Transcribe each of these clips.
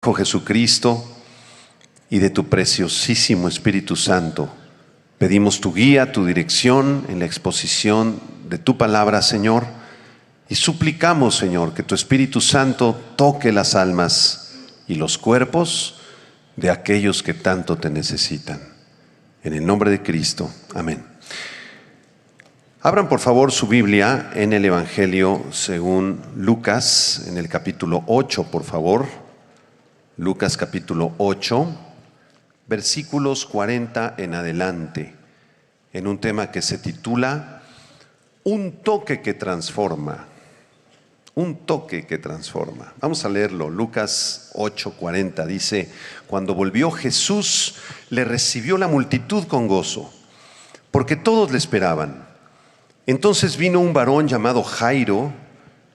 Hijo Jesucristo y de tu preciosísimo Espíritu Santo. Pedimos tu guía, tu dirección en la exposición de tu palabra, Señor, y suplicamos, Señor, que tu Espíritu Santo toque las almas y los cuerpos de aquellos que tanto te necesitan. En el nombre de Cristo. Amén. Abran por favor su Biblia en el Evangelio según Lucas, en el capítulo 8, por favor. Lucas capítulo 8, versículos 40 en adelante, en un tema que se titula Un toque que transforma. Un toque que transforma. Vamos a leerlo. Lucas 8:40 dice: Cuando volvió Jesús, le recibió la multitud con gozo, porque todos le esperaban. Entonces vino un varón llamado Jairo,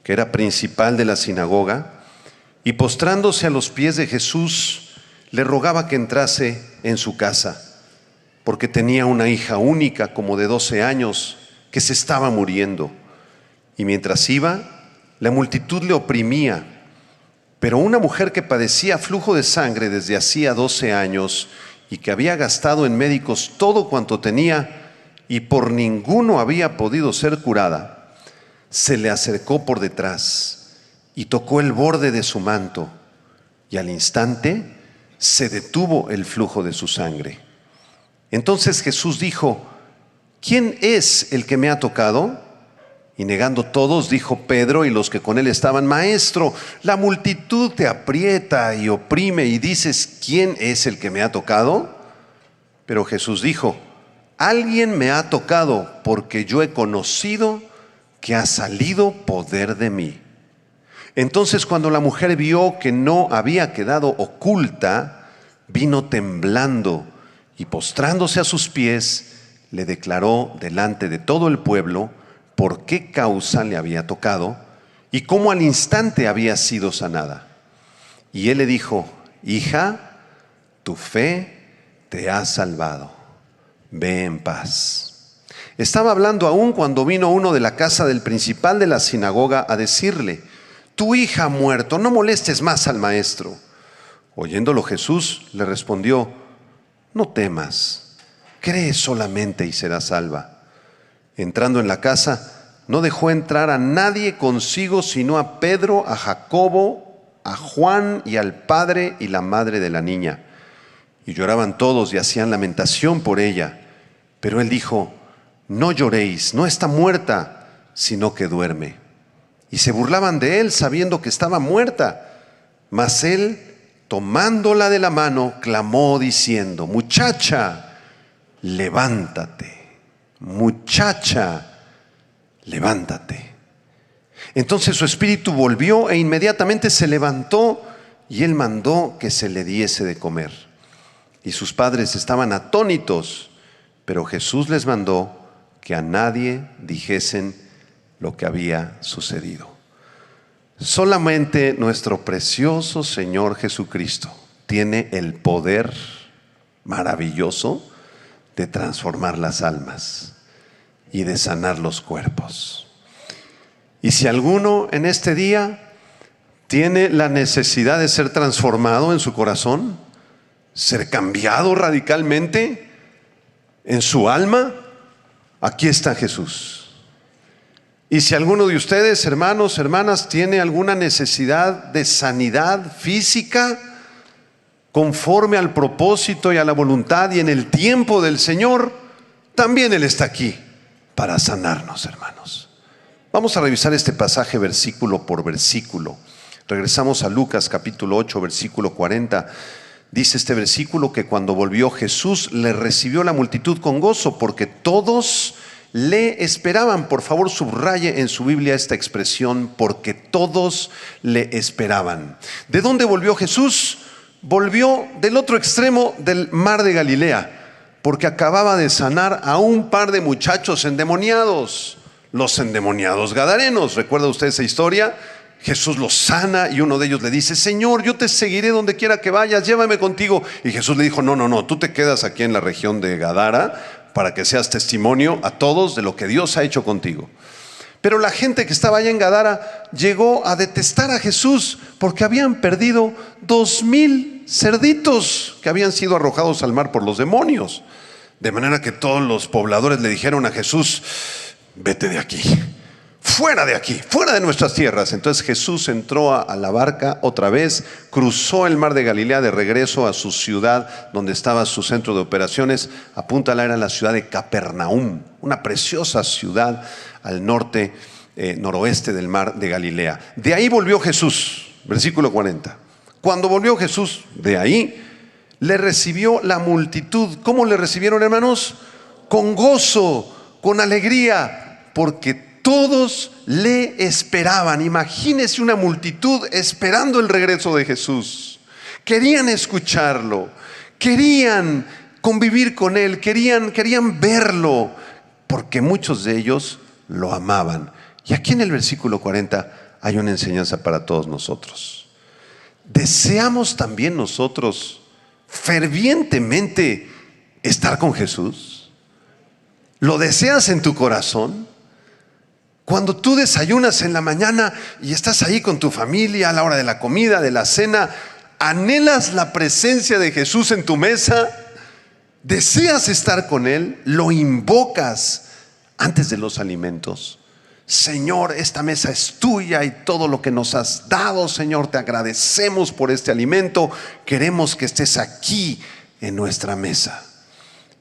que era principal de la sinagoga, y postrándose a los pies de Jesús, le rogaba que entrase en su casa, porque tenía una hija única, como de 12 años, que se estaba muriendo. Y mientras iba, la multitud le oprimía. Pero una mujer que padecía flujo de sangre desde hacía 12 años y que había gastado en médicos todo cuanto tenía y por ninguno había podido ser curada, se le acercó por detrás y tocó el borde de su manto, y al instante se detuvo el flujo de su sangre. Entonces Jesús dijo: ¿Quién es el que me ha tocado? Y negando todos, dijo Pedro y los que con él estaban: Maestro, la multitud te aprieta y oprime y dices: ¿quién es el que me ha tocado? Pero Jesús dijo: alguien me ha tocado, porque yo he conocido que ha salido poder de mí. Entonces, cuando la mujer vio que no había quedado oculta, vino temblando y postrándose a sus pies, le declaró delante de todo el pueblo por qué causa le había tocado y cómo al instante había sido sanada. Y él le dijo: hija, tu fe te ha salvado. Ve en paz. Estaba hablando aún cuando vino uno de la casa del principal de la sinagoga a decirle: tu hija ha muerto, no molestes más al maestro. Oyéndolo Jesús le respondió: no temas, cree solamente y serás salva. Entrando en la casa, no dejó entrar a nadie consigo sino a Pedro, a Jacobo, a Juan y al padre y la madre de la niña. Y lloraban todos y hacían lamentación por ella. Pero él dijo: no lloréis, no está muerta, sino que duerme. Y se burlaban de él sabiendo que estaba muerta. Mas él, tomándola de la mano, clamó diciendo: muchacha, levántate. Muchacha, levántate. Entonces su espíritu volvió e inmediatamente se levantó, y él mandó que se le diese de comer. Y sus padres estaban atónitos, pero Jesús les mandó que a nadie dijesen lo que había sucedido. Solamente nuestro precioso Señor Jesucristo tiene el poder maravilloso de transformar las almas y de sanar los cuerpos. Y si alguno en este día tiene la necesidad de ser transformado en su corazón, ser cambiado radicalmente en su alma, aquí está Jesús. Y si alguno de ustedes, hermanos, hermanas, tiene alguna necesidad de sanidad física, conforme al propósito y a la voluntad y en el tiempo del Señor, también Él está aquí para sanarnos, hermanos. Vamos a revisar este pasaje versículo por versículo. Regresamos a Lucas capítulo 8, versículo 40. Dice este versículo que cuando volvió Jesús, le recibió la multitud con gozo, porque todos le esperaban. Por favor, subraye en su Biblia esta expresión: porque todos le esperaban. ¿De dónde volvió Jesús? Volvió del otro extremo del mar de Galilea, porque acababa de sanar a un par de muchachos endemoniados, los endemoniados gadarenos. ¿Recuerda usted esa historia? Jesús los sana y uno de ellos le dice: Señor, yo te seguiré donde quiera que vayas, llévame contigo. Y Jesús le dijo: no, tú te quedas aquí en la región de Gadara para que seas testimonio a todos de lo que Dios ha hecho contigo. Pero la gente que estaba allá en Gadara llegó a detestar a Jesús porque habían perdido 2,000 cerditos que habían sido arrojados al mar por los demonios. De manera que todos los pobladores le dijeron a Jesús: vete de aquí, fuera de aquí, fuera de nuestras tierras. Entonces Jesús entró a la barca otra vez, cruzó el mar de Galilea de regreso a su ciudad donde estaba su centro de operaciones. Apúntala, era la ciudad de Capernaum, una preciosa ciudad al norte, noroeste del mar de Galilea. De ahí volvió Jesús, versículo 40. Cuando volvió Jesús de ahí, le recibió la multitud. ¿Cómo le recibieron, hermanos? Con gozo, con alegría, porque todos le esperaban. Imagínese una multitud esperando el regreso de Jesús. Querían escucharlo, querían convivir con él, querían verlo, porque muchos de ellos lo amaban. Y aquí en el versículo 40 hay una enseñanza para todos nosotros. ¿Deseamos también nosotros fervientemente estar con Jesús? ¿Lo deseas en tu corazón? Cuando tú desayunas en la mañana y estás ahí con tu familia a la hora de la comida, de la cena, ¿anhelas la presencia de Jesús en tu mesa? ¿Deseas estar con Él? ¿Lo invocas antes de los alimentos? Señor, esta mesa es tuya y todo lo que nos has dado, Señor, te agradecemos por este alimento. Queremos que estés aquí en nuestra mesa.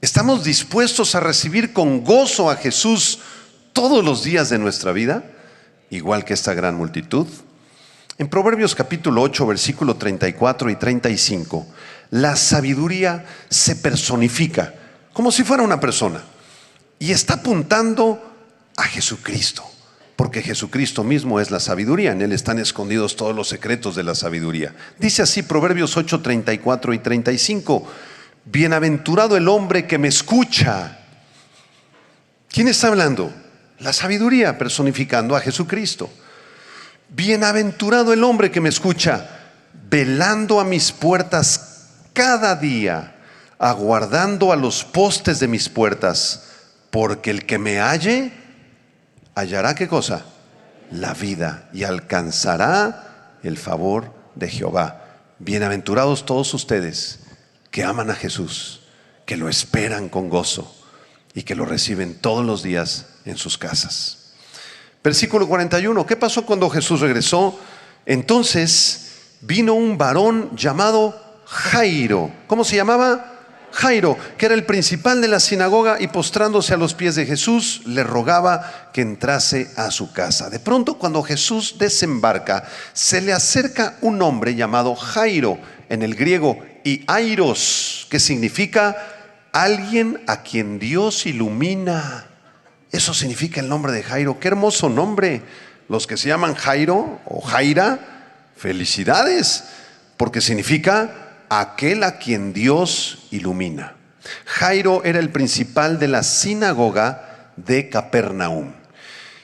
¿Estamos dispuestos a recibir con gozo a Jesús todos los días de nuestra vida, igual que esta gran multitud? En Proverbios capítulo 8, versículo 34 y 35, la sabiduría se personifica como si fuera una persona y está apuntando a Jesucristo, porque Jesucristo mismo es la sabiduría. En Él están escondidos todos los secretos de la sabiduría. Dice así Proverbios 8, 34 y 35: bienaventurado el hombre que me escucha. ¿Quién está hablando? La sabiduría, personificando a Jesucristo. Bienaventurado el hombre que me escucha, velando a mis puertas cada día, aguardando a los postes de mis puertas, porque el que me halle, hallará ¿qué cosa? La vida, y alcanzará el favor de Jehová. Bienaventurados todos ustedes que aman a Jesús, que lo esperan con gozo y que lo reciben todos los días en sus casas. Versículo 41, ¿qué pasó cuando Jesús regresó? Entonces vino un varón llamado Jairo. ¿Cómo se llamaba? Jairo, que era el principal de la sinagoga, y postrándose a los pies de Jesús, le rogaba que entrase a su casa. De pronto, cuando Jesús desembarca, se le acerca un hombre llamado Jairo, en el griego, y airos, que significa alguien a quien Dios ilumina. Eso significa el nombre de Jairo. Qué hermoso nombre. Los que se llaman Jairo o Jaira, felicidades, porque significa aquel a quien Dios ilumina. Jairo era el principal de la sinagoga de Capernaum.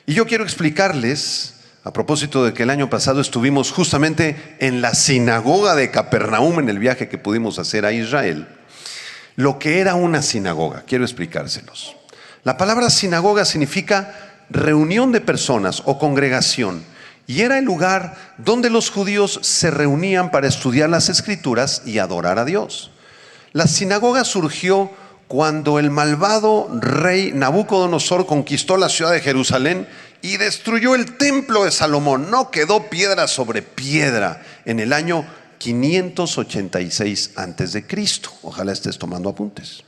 Y yo quiero explicarles, a propósito de que el año pasado estuvimos justamente en la sinagoga de Capernaum en el viaje que pudimos hacer a Israel, lo que era una sinagoga. Quiero explicárselos. La palabra sinagoga significa reunión de personas o congregación, y era el lugar donde los judíos se reunían para estudiar las Escrituras y adorar a Dios. La sinagoga surgió cuando el malvado rey Nabucodonosor conquistó la ciudad de Jerusalén y destruyó el templo de Salomón. No quedó piedra sobre piedra en el año 586 antes de Cristo. Ojalá estés tomando apuntes.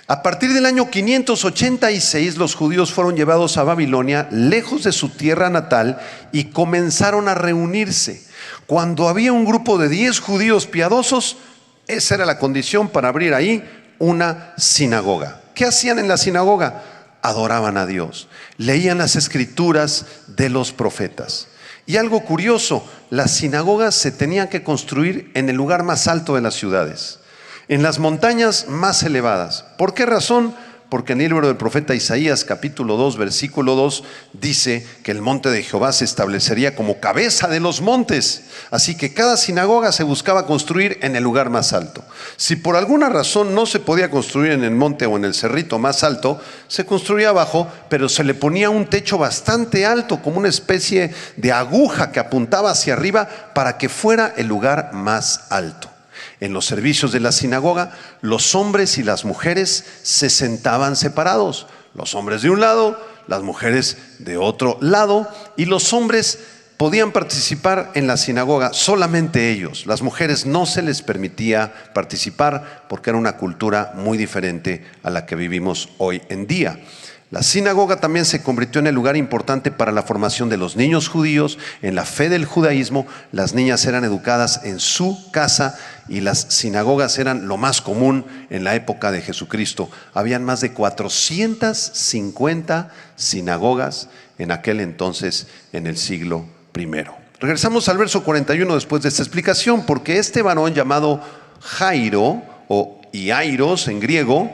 A partir del año 586, los judíos fueron llevados a Babilonia, lejos de su tierra natal, y comenzaron a reunirse. Cuando había un grupo de 10 judíos piadosos, esa era la condición para abrir ahí una sinagoga. ¿Qué hacían en la sinagoga? Adoraban a Dios, leían las escrituras de los profetas. Y algo curioso, las sinagogas se tenían que construir en el lugar más alto de las ciudades, en las montañas más elevadas. ¿Por qué razón? Porque en el libro del profeta Isaías, capítulo 2, versículo 2, dice que el monte de Jehová se establecería como cabeza de los montes. Así que cada sinagoga se buscaba construir en el lugar más alto. Si por alguna razón no se podía construir en el monte o en el cerrito más alto, se construía abajo, pero se le ponía un techo bastante alto, como una especie de aguja que apuntaba hacia arriba para que fuera el lugar más alto. En los servicios de la sinagoga, los hombres y las mujeres se sentaban separados. Los hombres de un lado, las mujeres de otro lado, y los hombres podían participar en la sinagoga, solamente ellos. Las mujeres no se les permitía participar porque era una cultura muy diferente a la que vivimos hoy en día. La sinagoga también se convirtió en el lugar importante para la formación de los niños judíos. En la fe del judaísmo, las niñas eran educadas en su casa y las sinagogas eran lo más común en la época de Jesucristo. Habían más de 450 sinagogas en aquel entonces, en el siglo I. Regresamos al verso 41 después de esta explicación, porque este varón llamado Jairo, o Iairos en griego,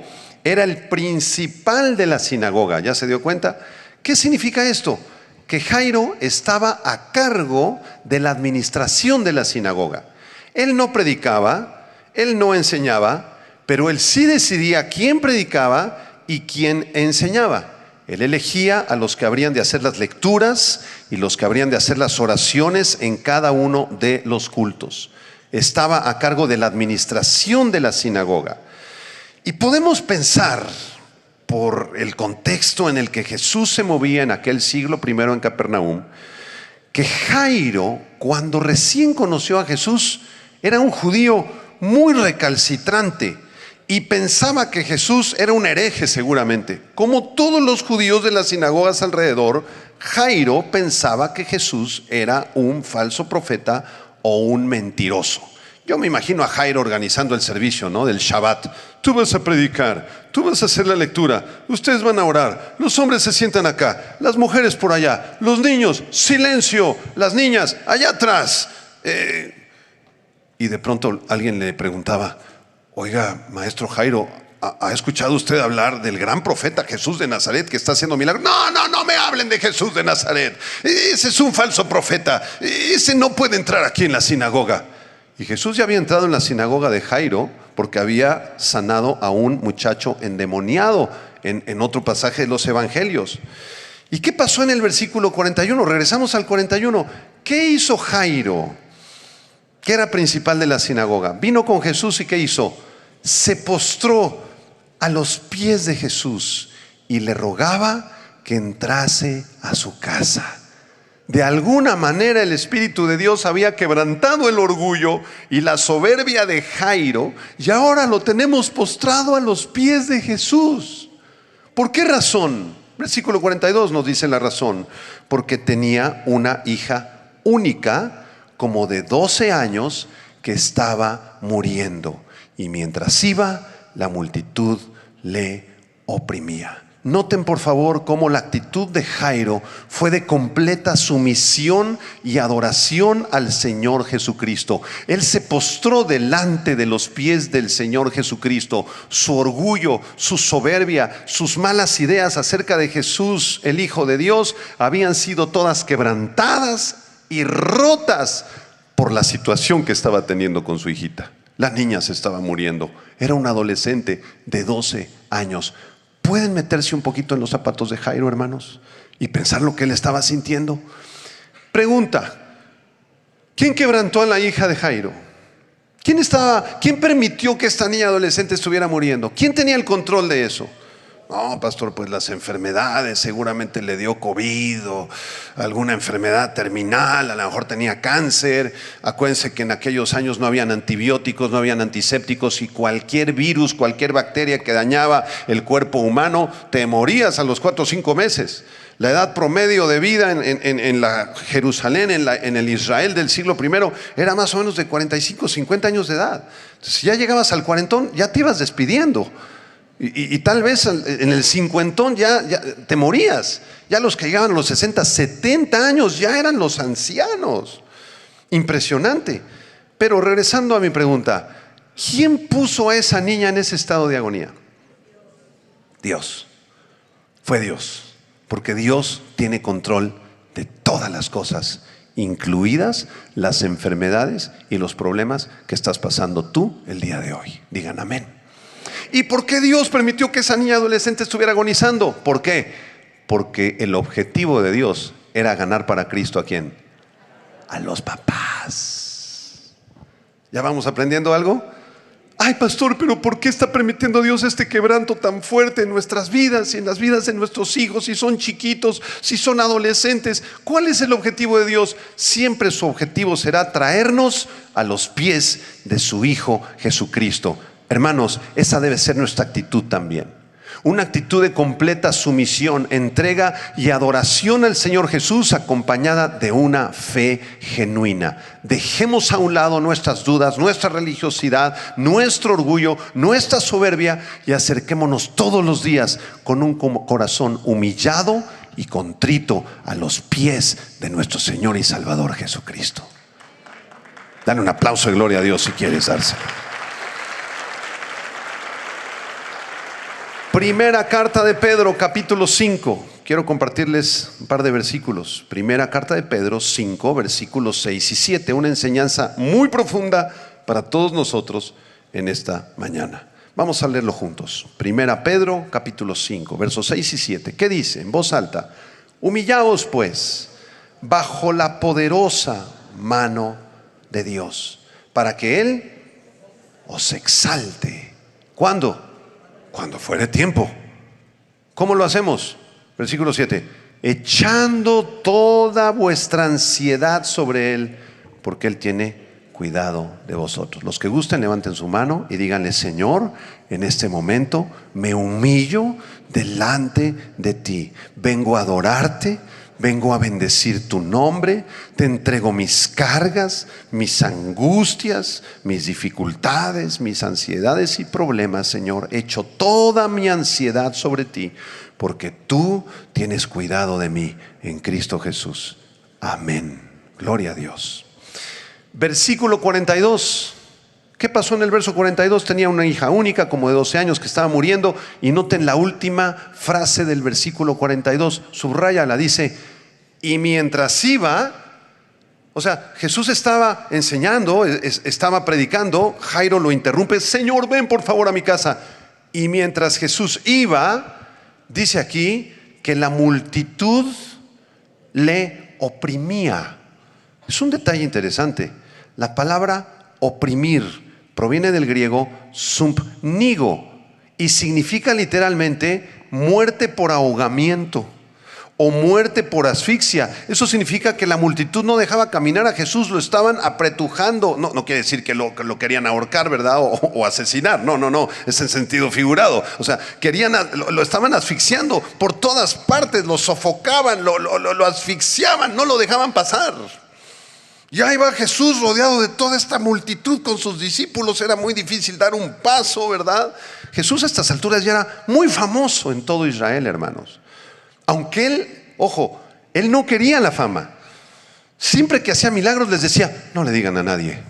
era el principal de la sinagoga. ¿Ya se dio cuenta? ¿Qué significa esto? Que Jairo estaba a cargo de la administración de la sinagoga. Él no predicaba, él no enseñaba, pero él sí decidía quién predicaba y quién enseñaba. Él elegía a los que habrían de hacer las lecturas y los que habrían de hacer las oraciones en cada uno de los cultos. Estaba a cargo de la administración de la sinagoga. Y podemos pensar, por el contexto en el que Jesús se movía en aquel siglo I en Capernaum, que Jairo, cuando recién conoció a Jesús, era un judío muy recalcitrante y pensaba que Jesús era un hereje seguramente. Como todos los judíos de las sinagogas alrededor, Jairo pensaba que Jesús era un falso profeta o un mentiroso. Yo me imagino a Jairo organizando el servicio, ¿no?, del Shabbat. Tú vas a predicar, tú vas a hacer la lectura, ustedes van a orar, los hombres se sientan acá, las mujeres por allá, los niños, silencio, las niñas allá atrás. Y de pronto alguien le preguntaba: oiga, maestro Jairo, ¿ha escuchado usted hablar del gran profeta Jesús de Nazaret que está haciendo milagros? No me hablen de Jesús de Nazaret. Ese es un falso profeta. Ese no puede entrar aquí en la sinagoga. Y Jesús ya había entrado en la sinagoga de Jairo porque había sanado a un muchacho endemoniado en otro pasaje de los evangelios. ¿Y qué pasó en el versículo 41? Regresamos al 41. ¿Qué hizo Jairo, que era principal de la sinagoga? Vino con Jesús y ¿qué hizo? Se postró a los pies de Jesús y le rogaba que entrase a su casa. De alguna manera el Espíritu de Dios había quebrantado el orgullo y la soberbia de Jairo, y ahora lo tenemos postrado a los pies de Jesús. ¿Por qué razón? Versículo 42 nos dice la razón: porque tenía una hija única, como de 12 años, que estaba muriendo, y mientras iba, la multitud le oprimía. Noten por favor cómo la actitud de Jairo fue de completa sumisión y adoración al Señor Jesucristo. Él se postró delante de los pies del Señor Jesucristo. Su orgullo, su soberbia, sus malas ideas acerca de Jesús, el Hijo de Dios, habían sido todas quebrantadas y rotas por la situación que estaba teniendo con su hijita. La niña se estaba muriendo. Era un adolescente de 12 años. ¿Pueden meterse un poquito en los zapatos de Jairo, hermanos, y pensar lo que él estaba sintiendo? Pregunta: ¿quién quebrantó a la hija de Jairo? ¿Quién permitió que esta niña adolescente estuviera muriendo? ¿Quién tenía el control de eso? No, pastor, pues las enfermedades, seguramente le dio COVID o alguna enfermedad terminal, a lo mejor tenía cáncer. Acuérdense que en aquellos años no habían antibióticos, no habían antisépticos, y cualquier virus, cualquier bacteria que dañaba el cuerpo humano, te morías a los 4 o 5 meses. La edad promedio de vida en la Jerusalén, en el Israel del siglo I, era más o menos de 45 o 50 años de edad. Entonces, si ya llegabas al cuarentón, ya te ibas despidiendo. Y tal vez en el cincuentón ya te morías. Ya los que llegaban a los 60, 70 años ya eran los ancianos. Impresionante. Pero regresando a mi pregunta, ¿quién puso a esa niña en ese estado de agonía? Dios. Fue Dios. Porque Dios tiene control de todas las cosas, incluidas las enfermedades y los problemas que estás pasando tú el día de hoy. Digan amén. ¿Y por qué Dios permitió que esa niña adolescente estuviera agonizando? ¿Por qué? Porque el objetivo de Dios era ganar para Cristo ¿a quién? A los papás. ¿Ya vamos aprendiendo algo? Ay, pastor, pero ¿por qué está permitiendo Dios este quebranto tan fuerte en nuestras vidas y en las vidas de nuestros hijos, si son chiquitos, si son adolescentes? ¿Cuál es el objetivo de Dios? Siempre su objetivo será traernos a los pies de su Hijo Jesucristo. Hermanos, esa debe ser nuestra actitud también. Una actitud de completa sumisión, entrega y adoración al Señor Jesús, acompañada de una fe genuina. Dejemos a un lado nuestras dudas, nuestra religiosidad, nuestro orgullo, nuestra soberbia, y acerquémonos todos los días con un corazón humillado y contrito a los pies de nuestro Señor y Salvador Jesucristo. Dale un aplauso de gloria a Dios si quieres dárselo. Primera carta de Pedro, capítulo 5. Quiero compartirles un par de versículos. Primera carta de Pedro 5, versículos 6 y 7. Una enseñanza muy profunda para todos nosotros en esta mañana. Vamos a leerlo juntos. Primera Pedro, capítulo 5, versos 6 y 7. ¿Qué dice? En voz alta. Humillaos pues bajo la poderosa mano de Dios, para que Él os exalte. ¿Cuándo? Cuando fuere tiempo. ¿Cómo lo hacemos? Versículo 7. Echando toda vuestra ansiedad sobre Él, porque Él tiene cuidado de vosotros. Los que gusten, levanten su mano y díganle: Señor, en este momento me humillo delante de ti. Vengo a adorarte. Vengo a bendecir tu nombre, te entrego mis cargas, mis angustias, mis dificultades, mis ansiedades y problemas, Señor. Echo toda mi ansiedad sobre ti, porque tú tienes cuidado de mí en Cristo Jesús. Amén. Gloria a Dios. Versículo 42. ¿Qué pasó en el verso 42? Tenía una hija única como de 12 años que estaba muriendo, y noten la última frase del versículo 42, subráyala, dice: y mientras iba, o sea, Jesús estaba enseñando, estaba predicando, Jairo lo interrumpe: Señor, ven por favor a mi casa. Y mientras Jesús iba, dice aquí que la multitud le oprimía. Es un detalle interesante. La palabra oprimir proviene del griego sumpnigo y significa literalmente muerte por ahogamiento o muerte por asfixia. Eso significa que la multitud no dejaba caminar a Jesús, lo estaban apretujando. No quiere decir que lo querían ahorcar, ¿verdad? O asesinar. No, es en sentido figurado. O sea, lo estaban asfixiando por todas partes, lo sofocaban, lo asfixiaban, no lo dejaban pasar. Y ahí va Jesús rodeado de toda esta multitud con sus discípulos. Era muy difícil dar un paso, ¿verdad? Jesús a estas alturas ya era muy famoso en todo Israel, hermanos. Aunque él no quería la fama. Siempre que hacía milagros les decía: no le digan a nadie,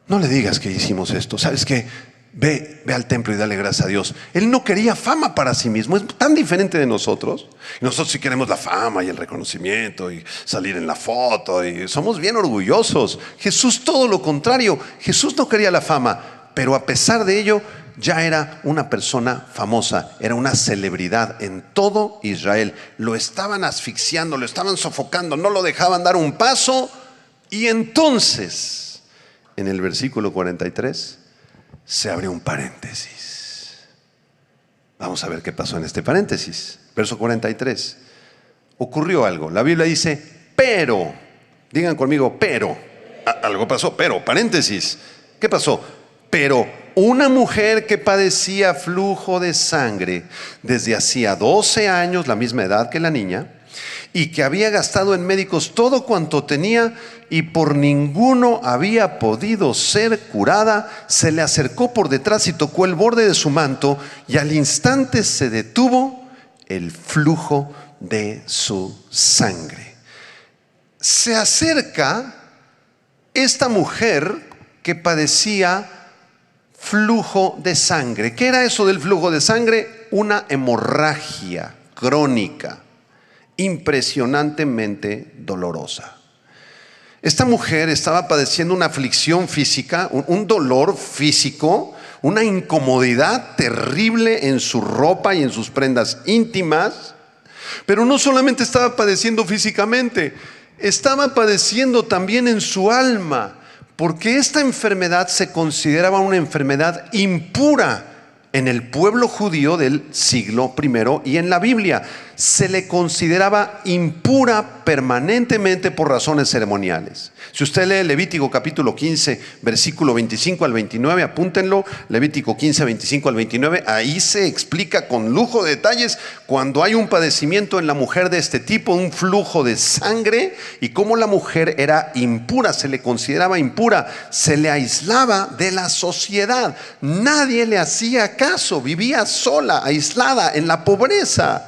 no le digas que hicimos esto. ¿Sabes qué? Ve al templo y dale gracias a Dios. Él no quería fama para sí mismo. Es tan diferente de nosotros. Nosotros sí queremos la fama y el reconocimiento y salir en la foto, y somos bien orgullosos. Jesús todo lo contrario. Jesús no quería la fama, pero a pesar de ello ya era una persona famosa, era una celebridad en todo Israel. Lo estaban asfixiando, lo estaban sofocando, no lo dejaban dar un paso. Y entonces, en el versículo 43 se abre un paréntesis. Vamos a ver qué pasó en este paréntesis. Verso 43. Ocurrió algo. La Biblia dice: pero, digan conmigo, pero. Algo pasó, pero, paréntesis. ¿Qué pasó? Pero una mujer que padecía flujo de sangre desde hacía 12 años, la misma edad que la niña, y que había gastado en médicos todo cuanto tenía y por ninguno había podido ser curada, se le acercó por detrás y tocó el borde de su manto, y al instante se detuvo el flujo de su sangre. Se acerca esta mujer que padecía flujo de sangre. ¿Qué era eso del flujo de sangre? una hemorragia crónica, impresionantemente dolorosa. Esta mujer estaba padeciendo una aflicción física, un dolor físico, una incomodidad terrible en su ropa y en sus prendas íntimas. Pero no solamente estaba padeciendo físicamente, estaba padeciendo también en su alma, porque esta enfermedad se consideraba una enfermedad impura en el pueblo judío del siglo I y en la Biblia. Se le consideraba impura permanentemente por razones ceremoniales. Si usted lee Levítico capítulo 15, versículo 25 al 29, apúntenlo, Levítico 15, 25 al 29, ahí se explica con lujo de detalles cuando hay un padecimiento en la mujer de este tipo, un flujo de sangre, y cómo la mujer era impura, se le consideraba impura, se le aislaba de la sociedad, nadie le hacía caso, vivía sola, aislada, en la pobreza.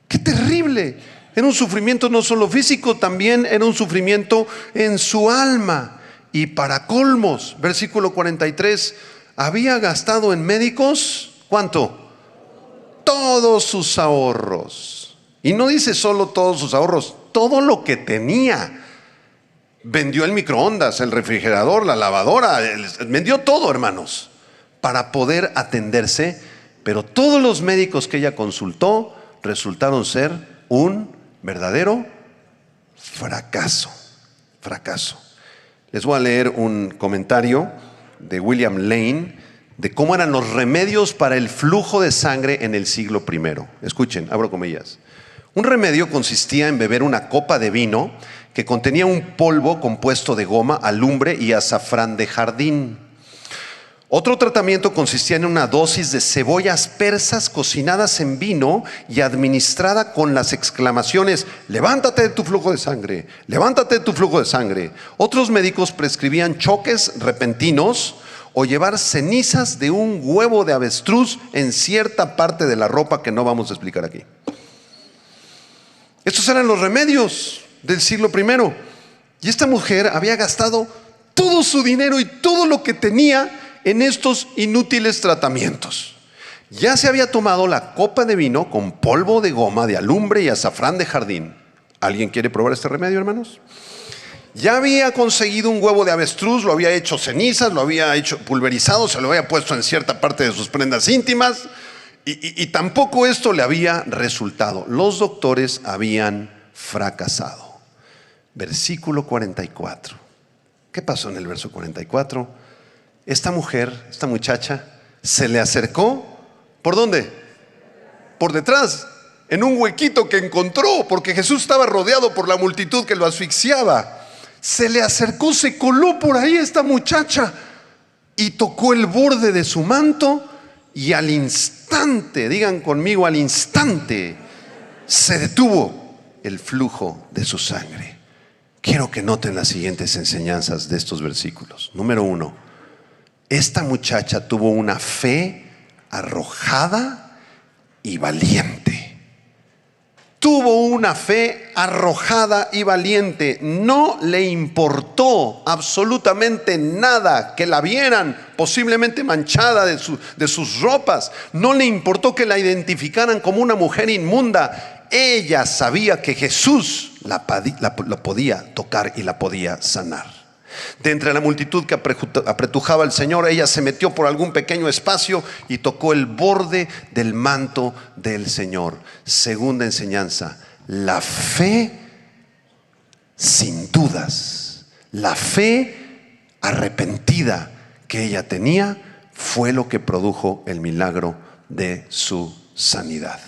¡Qué terrible! Era un sufrimiento no solo físico, también era un sufrimiento en su alma. Y para colmos, versículo 43, había gastado en médicos, ¿cuánto? Todos sus ahorros. Y no dice solo todos sus ahorros, todo lo que tenía. Vendió el microondas, el refrigerador, la lavadora, vendió todo, hermanos, para poder atenderse. Pero todos los médicos que ella consultó resultaron ser un verdadero fracaso. Les voy a leer un comentario de William Lane de cómo eran los remedios para el flujo de sangre en el siglo I. Escuchen, abro comillas. Un remedio consistía en beber una copa de vino que contenía un polvo compuesto de goma, alumbre y azafrán de jardín. Otro tratamiento consistía en una dosis de cebollas persas cocinadas en vino y administrada con las exclamaciones: levántate de tu flujo de sangre, levántate de tu flujo de sangre. Otros médicos prescribían choques repentinos o llevar cenizas de un huevo de avestruz en cierta parte de la ropa que no vamos a explicar aquí. Estos eran los remedios del siglo I. Y esta mujer había gastado todo su dinero y todo lo que tenía en estos inútiles tratamientos. Ya se había tomado la copa de vino con polvo de goma, de alumbre y azafrán de jardín. ¿Alguien quiere probar este remedio, hermanos? Ya había conseguido un huevo de avestruz, lo había hecho cenizas, lo había hecho pulverizado, se lo había puesto en cierta parte de sus prendas íntimas, y tampoco esto le había resultado. Los doctores habían fracasado. Versículo 44. ¿Qué pasó en el verso 44? Esta mujer, esta muchacha, se le acercó. ¿Por dónde? Por detrás, en un huequito que encontró, porque Jesús estaba rodeado por la multitud que lo asfixiaba. Se le acercó, se coló por ahí esta muchacha y tocó el borde de su manto, y al instante, digan conmigo, al instante, se detuvo el flujo de su sangre. Quiero que noten las siguientes enseñanzas de estos versículos. Número 1, esta muchacha tuvo una fe arrojada y valiente. Tuvo una fe arrojada y valiente. No le importó absolutamente nada que la vieran posiblemente manchada de sus ropas. No le importó que la identificaran como una mujer inmunda. Ella sabía que Jesús la podía tocar y la podía sanar. De entre la multitud que apretujaba al Señor, ella se metió por algún pequeño espacio y tocó el borde del manto del Señor. Segunda enseñanza: la fe sin dudas, la fe arrepentida que ella tenía fue lo que produjo el milagro de su sanidad.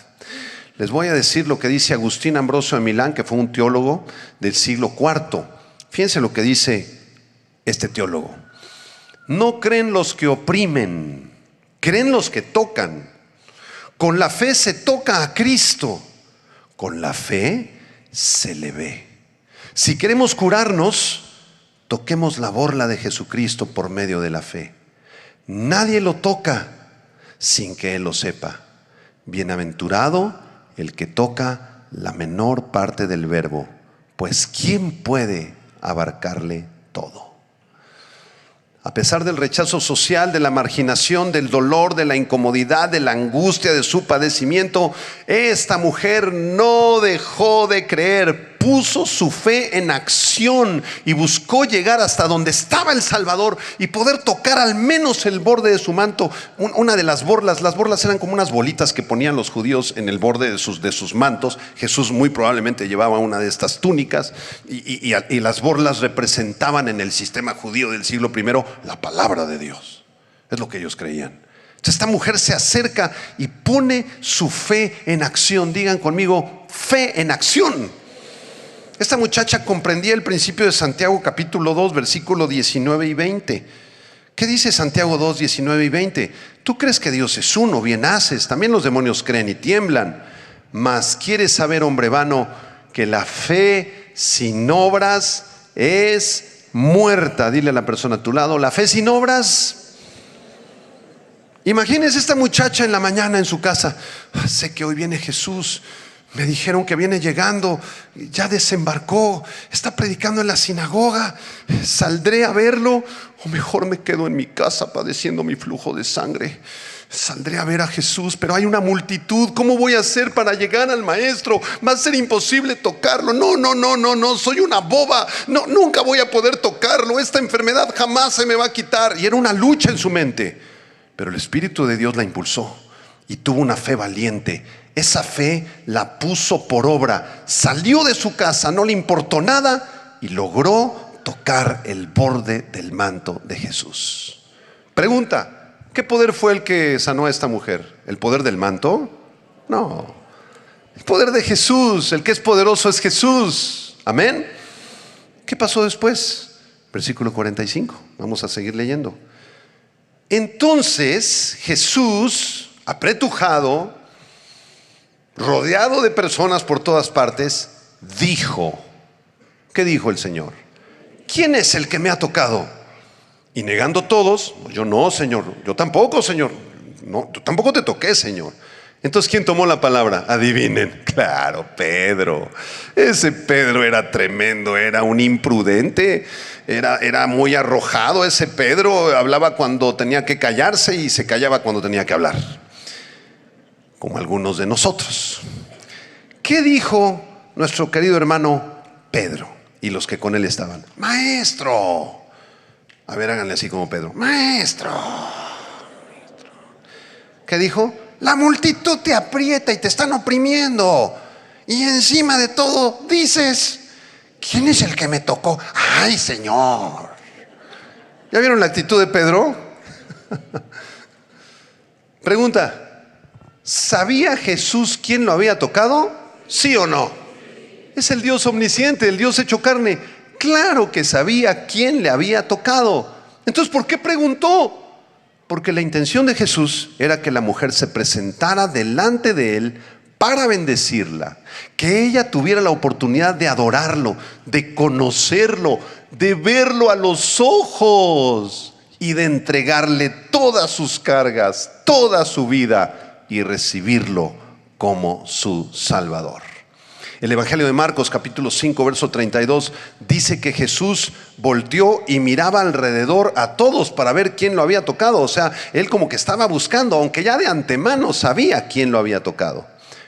Les voy a decir lo que dice Agustín Ambrosio de Milán, que fue un teólogo del siglo IV. Fíjense lo que dice este teólogo: no creen los que oprimen, creen los que tocan. Con la fe se toca a Cristo, con la fe se le ve. Si queremos curarnos, toquemos la borla de Jesucristo por medio de la fe. Nadie lo toca sin que Él lo sepa. Bienaventurado el que toca la menor parte del verbo, pues ¿quién puede abarcarle todo? A pesar del rechazo social, de la marginación, del dolor, de la incomodidad, de la angustia, de su padecimiento, esta mujer no dejó de creer, puso su fe en acción y buscó llegar hasta donde estaba el Salvador y poder tocar al menos el borde de su manto. Una de las borlas eran como unas bolitas que ponían los judíos en el borde de sus mantos. Jesús muy probablemente llevaba una de estas túnicas y las borlas representaban en el sistema judío del siglo I la palabra de Dios. Es lo que ellos creían. Entonces esta mujer se acerca y pone su fe en acción. Digan conmigo, fe en acción. Esta muchacha comprendía el principio de Santiago capítulo 2, versículo 19 y 20. ¿Qué dice Santiago 2, 19 y 20? Tú crees que Dios es uno, bien haces. También los demonios creen y tiemblan. Mas quieres saber, hombre vano, que la fe sin obras es muerta. Dile a la persona a tu lado, la fe sin obras. Imagínese esta muchacha en la mañana en su casa. Sé que hoy viene Jesús. Me dijeron que viene llegando, ya desembarcó, está predicando en la sinagoga. ¿Saldré a verlo o mejor me quedo en mi casa padeciendo mi flujo de sangre? Saldré a ver a Jesús, pero hay una multitud. ¿Cómo voy a hacer para llegar al maestro? Va a ser imposible tocarlo. No, soy una boba. No, nunca voy a poder tocarlo. Esta enfermedad jamás se me va a quitar. Y era una lucha en su mente, pero el Espíritu de Dios la impulsó y tuvo una fe valiente. Esa fe la puso por obra. Salió de su casa, no le importó nada y logró tocar el borde del manto de Jesús. Pregunta, ¿qué poder fue el que sanó a esta mujer? ¿El poder del manto? No, el poder de Jesús. El que es poderoso es Jesús. Amén. ¿Qué pasó después? Versículo 45. Vamos a seguir leyendo. Entonces Jesús, apretujado, rodeado de personas por todas partes, dijo. ¿Qué dijo el Señor? ¿Quién es el que me ha tocado? Y negando todos, yo no, Señor, yo tampoco, Señor, no, yo tampoco te toqué, Señor. Entonces, ¿quién tomó la palabra? Adivinen. Claro, Pedro. Ese Pedro era tremendo, era un imprudente, era muy arrojado. Ese Pedro hablaba cuando tenía que callarse y se callaba cuando tenía que hablar, como algunos de nosotros. ¿Qué dijo nuestro querido hermano Pedro y los que con él estaban? Maestro. A ver, háganle así como Pedro. Maestro. ¿Qué dijo? La multitud te aprieta y te están oprimiendo. Y encima de todo dices, ¿quién es el que me tocó? Ay, Señor. ¿Ya vieron la actitud de Pedro? Pregunta, ¿sabía Jesús quién lo había tocado? ¿Sí o no? Es el Dios omnisciente, el Dios hecho carne. Claro que sabía quién le había tocado. Entonces, ¿por qué preguntó? Porque la intención de Jesús era que la mujer se presentara delante de él para bendecirla, que ella tuviera la oportunidad de adorarlo, de conocerlo, de verlo a los ojos y de entregarle todas sus cargas, toda su vida y recibirlo como su Salvador. El Evangelio de Marcos capítulo 5 verso 32 dice que Jesús volteó y miraba alrededor a todos para ver quién lo había tocado. O sea, él como que estaba buscando, aunque ya de antemano sabía quién lo había tocado.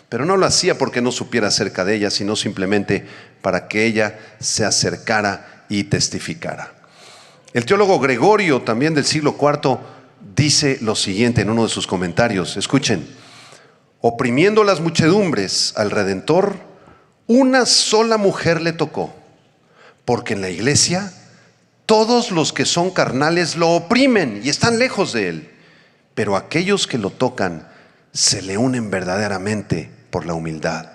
Pero no lo hacía porque no supiera acerca de ella, sino simplemente para que ella se acercara y testificara. El teólogo Gregorio, también del siglo IV, dice lo siguiente en uno de sus comentarios. Escuchen: oprimiendo las muchedumbres al Redentor, una sola mujer le tocó, porque en la iglesia todos los que son carnales lo oprimen y están lejos de él, pero aquellos que lo tocan se le unen verdaderamente por la humildad.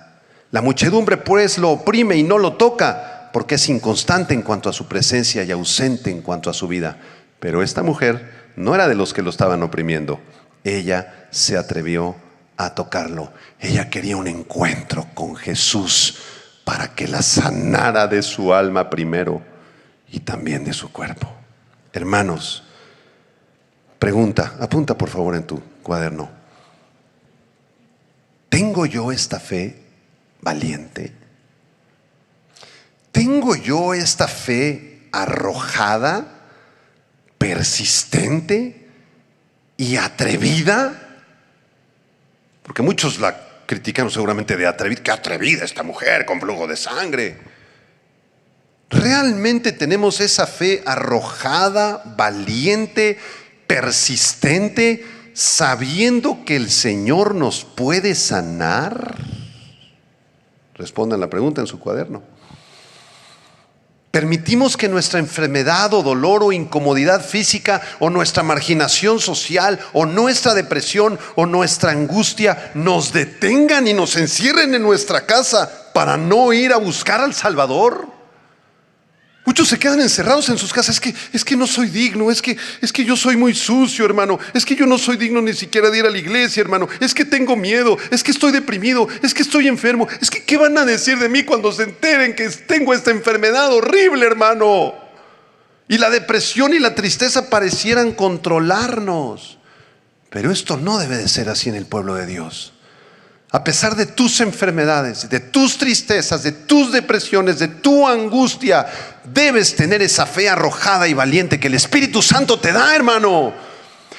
La muchedumbre pues lo oprime y no lo toca, porque es inconstante en cuanto a su presencia y ausente en cuanto a su vida. Pero esta mujer no era de los que lo estaban oprimiendo. Ella se atrevió a tocarlo. Ella quería un encuentro con Jesús para que la sanara de su alma primero y también de su cuerpo. Hermanos, pregunta, apunta por favor en tu cuaderno. ¿Tengo yo esta fe valiente? ¿Tengo yo esta fe arrojada persistente y atrevida. Porque muchos la critican seguramente de atrevida. ¡Qué atrevida esta mujer con flujo de sangre! ¿Realmente tenemos esa fe arrojada, valiente, persistente, sabiendo que el Señor nos puede sanar? Respondan la pregunta en su cuaderno. ¿Permitimos que nuestra enfermedad o dolor o incomodidad física o nuestra marginación social o nuestra depresión o nuestra angustia nos detengan y nos encierren en nuestra casa para no ir a buscar al Salvador? Muchos se quedan encerrados en sus casas. Es que no soy digno, es que yo soy muy sucio, hermano. Es que yo no soy digno ni siquiera de ir a la iglesia, hermano. Es que tengo miedo, es que estoy deprimido, es que estoy enfermo. Es que ¿qué van a decir de mí cuando se enteren que tengo esta enfermedad horrible, hermano? Y la depresión y la tristeza parecieran controlarnos. Pero esto no debe de ser así en el pueblo de Dios. A pesar de tus enfermedades, de tus tristezas, de tus depresiones, de tu angustia, debes tener esa fe arrojada y valiente que el Espíritu Santo te da, hermano.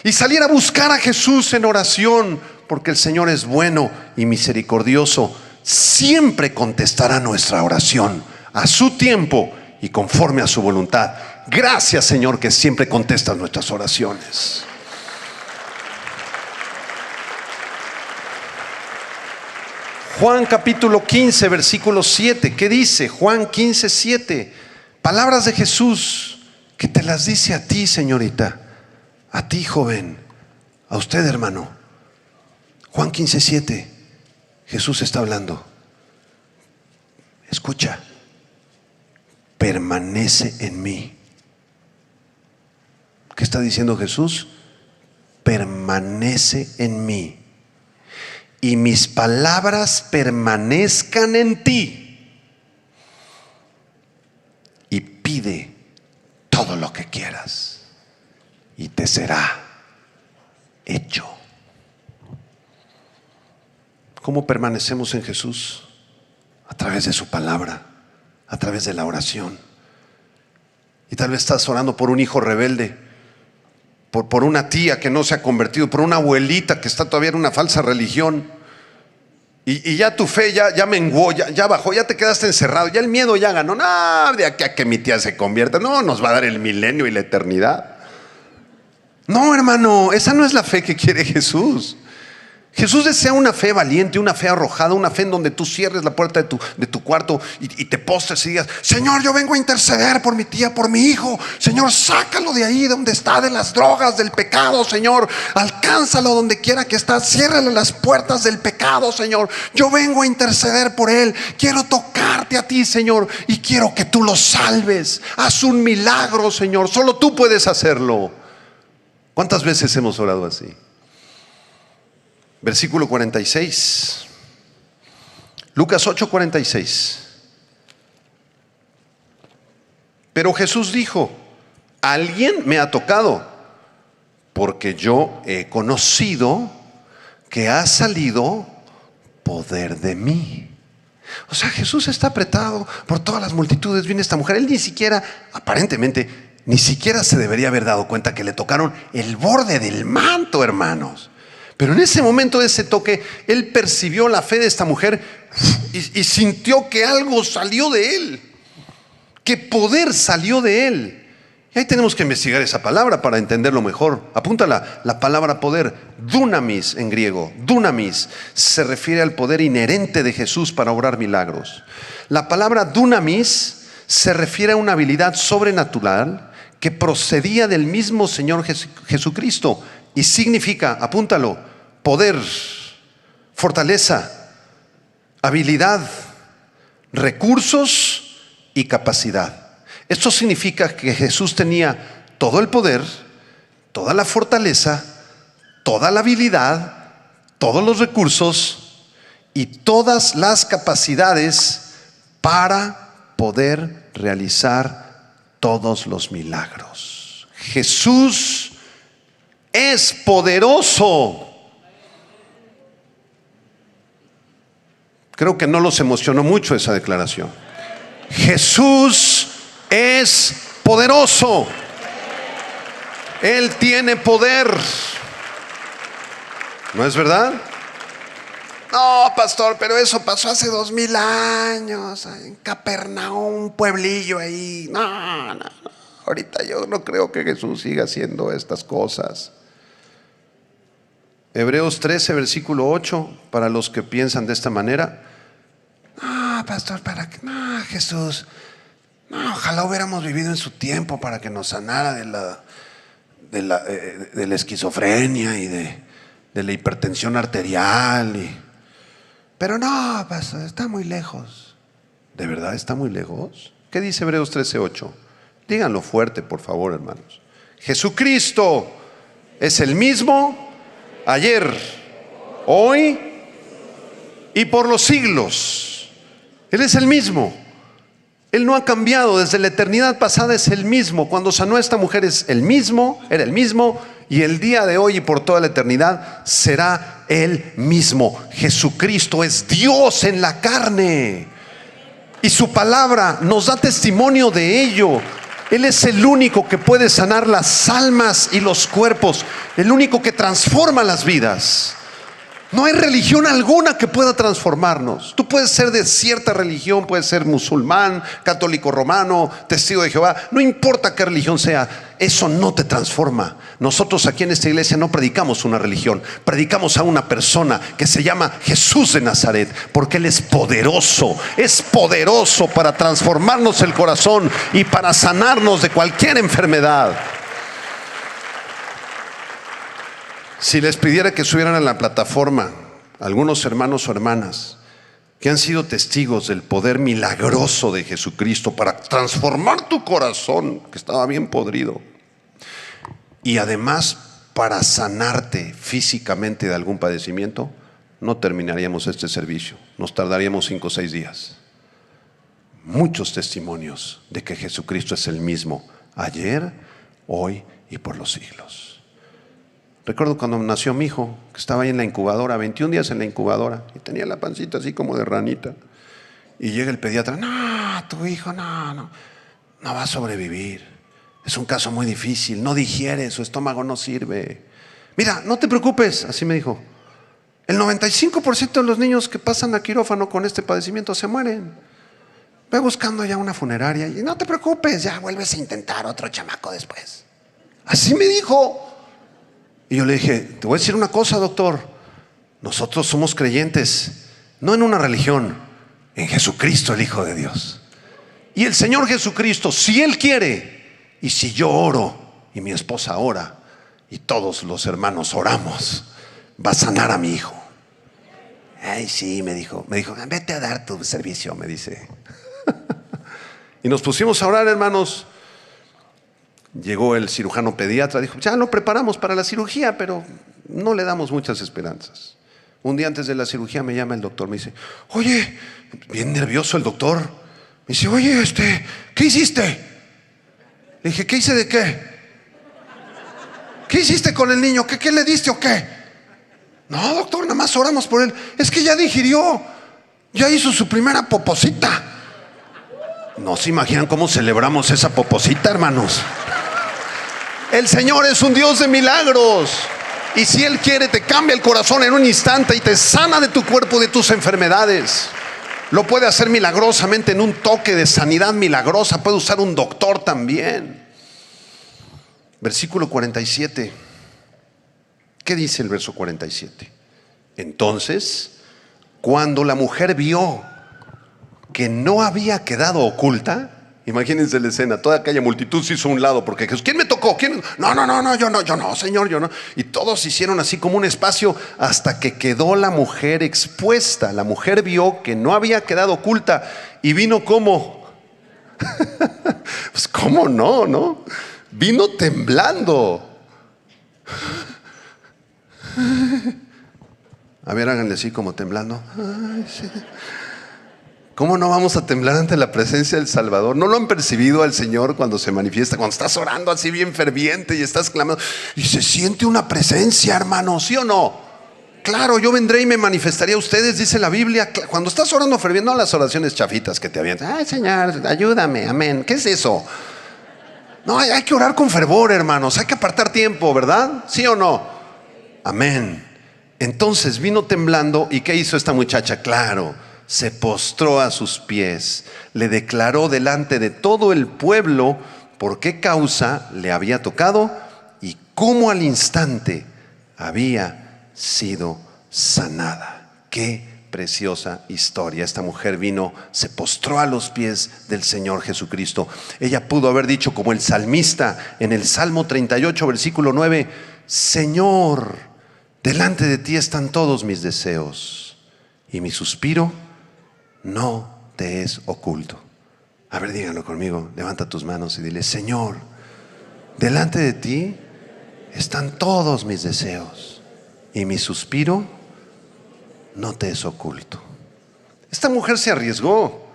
Y salir a buscar a Jesús en oración, porque el Señor es bueno y misericordioso. Siempre contestará nuestra oración a su tiempo y conforme a su voluntad. Gracias, Señor, que siempre contestas nuestras oraciones. Juan capítulo 15, versículo 7. ¿Qué dice? Juan 15, 7. Palabras de Jesús que te las dice a ti, señorita, a ti, joven, a usted, hermano. Juan 15, 7. Jesús está hablando. Escucha. Permanece en mí. ¿Qué está diciendo Jesús? Permanece en mí. Y mis palabras permanezcan en ti. Y pide todo lo que quieras y te será hecho. ¿Cómo permanecemos en Jesús? A través de su palabra, a través de la oración. Y tal vez estás orando por un hijo rebelde, por una tía que no se ha convertido, por una abuelita que está todavía en una falsa religión, y ya tu fe ya menguó, ya bajó, ya te quedaste encerrado, ya el miedo ya ganó. No, de aquí a que mi tía se convierta, no, nos va a dar el milenio y la eternidad. No, hermano, esa no es la fe que quiere Jesús. Jesús desea una fe valiente, una fe arrojada, una fe en donde tú cierres la puerta de tu cuarto y te postres y digas: Señor, yo vengo a interceder por mi tía, por mi hijo. Señor, sácalo de ahí donde está, de las drogas, del pecado. Señor, alcánzalo donde quiera que está, ciérrale las puertas del pecado. Señor, yo vengo a interceder por él. Quiero tocarte a ti, Señor, y quiero que tú lo salves. Haz un milagro, Señor, solo tú puedes hacerlo. ¿Cuántas veces hemos orado así? Versículo 46. Lucas 8:46. Pero Jesús dijo: alguien me ha tocado, porque yo he conocido que ha salido poder de mí. O sea, Jesús está apretado por todas las multitudes. Viene esta mujer, él ni siquiera, aparentemente, ni siquiera se debería haber dado cuenta que le tocaron el borde del manto, hermanos. Pero en ese momento de ese toque, él percibió la fe de esta mujer y sintió que algo salió de él, que poder salió de él. Y ahí tenemos que investigar esa palabra para entenderlo mejor. Apúntala, la palabra poder, dunamis en griego. Dunamis se refiere al poder inherente de Jesús para obrar milagros. La palabra dunamis se refiere a una habilidad sobrenatural que procedía del mismo Señor Jesucristo y significa, apúntalo, poder, fortaleza, habilidad, recursos y capacidad. Esto significa que Jesús tenía todo el poder, toda la fortaleza, toda la habilidad, todos los recursos y todas las capacidades para poder realizar todos los milagros. Jesús es poderoso. Creo que no los emocionó mucho esa declaración. Jesús es poderoso. Él tiene poder. ¿No es verdad? No, pastor, pero eso pasó hace 2000 años, en Capernaum, un pueblillo ahí. No. Ahorita yo no creo que Jesús siga haciendo estas cosas. Hebreos 13, versículo 8, para los que piensan de esta manera. No, pastor, ¿para qué? No, Jesús. No, ojalá hubiéramos vivido en su tiempo para que nos sanara de la esquizofrenia y de la hipertensión arterial. Pero no, pastor, está muy lejos. ¿De verdad está muy lejos? ¿Qué dice Hebreos 13:8? Díganlo fuerte, por favor, hermanos. Jesucristo es el mismo ayer, hoy y por los siglos. Él es el mismo. Él no ha cambiado. Desde la eternidad pasada es el mismo. Cuando sanó a esta mujer es el mismo, era el mismo, y el día de hoy y por toda la eternidad será el mismo. Jesucristo es Dios en la carne, y su palabra nos da testimonio de ello. Él es el único que puede sanar las almas y los cuerpos, el único que transforma las vidas. No hay religión alguna que pueda transformarnos. Tú puedes ser de cierta religión, puedes ser musulmán, católico romano, testigo de Jehová, no importa qué religión sea, eso no te transforma. Nosotros aquí en esta iglesia no predicamos una religión, predicamos a una persona que se llama Jesús de Nazaret, porque Él es poderoso para transformarnos el corazón y para sanarnos de cualquier enfermedad. Si les pidiera que subieran a la plataforma algunos hermanos o hermanas que han sido testigos del poder milagroso de Jesucristo para transformar tu corazón, que estaba bien podrido, y además para sanarte físicamente de algún padecimiento, no terminaríamos este servicio. Nos tardaríamos 5 o 6 días. Muchos testimonios de que Jesucristo es el mismo ayer, hoy y por los siglos. Recuerdo cuando nació mi hijo, que estaba ahí en la incubadora, 21 días en la incubadora, y tenía la pancita así como de ranita. Y llega el pediatra: no, tu hijo no va a sobrevivir. Es un caso muy difícil, no digiere, su estómago no sirve. Mira, no te preocupes, así me dijo. El 95% de los niños que pasan a quirófano con este padecimiento se mueren. Ve buscando ya una funeraria y no te preocupes, ya vuelves a intentar otro chamaco después. Así me dijo. Y yo le dije: te voy a decir una cosa, doctor. Nosotros somos creyentes, no en una religión, en Jesucristo, el Hijo de Dios. Y el Señor Jesucristo, si Él quiere, y si yo oro, y mi esposa ora, y todos los hermanos oramos, va a sanar a mi hijo. Ay, sí, me dijo, vete a dar tu servicio, me dice. Y nos pusimos a orar, hermanos. Llegó el cirujano pediatra, dijo: ya lo preparamos para la cirugía, pero no le damos muchas esperanzas. Un día antes de la cirugía me llama el doctor, me dice: oye, bien nervioso el doctor. Me dice: oye, ¿qué hiciste? Le dije: ¿qué hice de qué? ¿Qué hiciste con el niño? ¿Qué le diste o qué? No, doctor, nada más oramos por él. Es que ya digirió, ya hizo su primera poposita. No se imaginan cómo celebramos esa poposita, hermanos. El Señor es un Dios de milagros, y si Él quiere te cambia el corazón en un instante y te sana de tu cuerpo, de tus enfermedades. Lo puede hacer milagrosamente en un toque de sanidad milagrosa. Puede usar un doctor también. Versículo 47. ¿Qué dice el verso 47? Entonces, cuando la mujer vio que no había quedado oculta, imagínense la escena, toda aquella multitud se hizo a un lado porque Jesús: ¿quién me tocó? ¿Quién? No, yo no, Señor, yo no. Y todos hicieron así como un espacio hasta que quedó la mujer expuesta. La mujer vio que no había quedado oculta y vino como, pues cómo no, vino temblando. A ver, háganle así como temblando. Ay, sí. ¿Cómo no vamos a temblar ante la presencia del Salvador? ¿No lo han percibido al Señor cuando se manifiesta? Cuando estás orando así bien ferviente y estás clamando y se siente una presencia, hermano, ¿sí o no? Claro, yo vendré y me manifestaré a ustedes, dice la Biblia. Cuando estás orando ferviente, no las oraciones chafitas que te avientan. Ay, Señor, ayúdame, amén. ¿Qué es eso? No, hay que orar con fervor, hermanos. Hay que apartar tiempo, ¿verdad? ¿Sí o no? Amén. Entonces vino temblando. ¿Y qué hizo esta muchacha? Claro, se postró a sus pies. Le declaró delante de todo el pueblo por qué causa le había tocado y cómo al instante había sido sanada. Qué preciosa historia. Esta mujer vino, se postró a los pies del Señor Jesucristo. Ella pudo haber dicho como el salmista en el Salmo 38 versículo 9: Señor, delante de ti están todos mis deseos y mi suspiro no te es oculto. A ver, díganlo conmigo, levanta tus manos y dile: Señor, delante de ti están todos mis deseos y mi suspiro no te es oculto. Esta mujer se arriesgó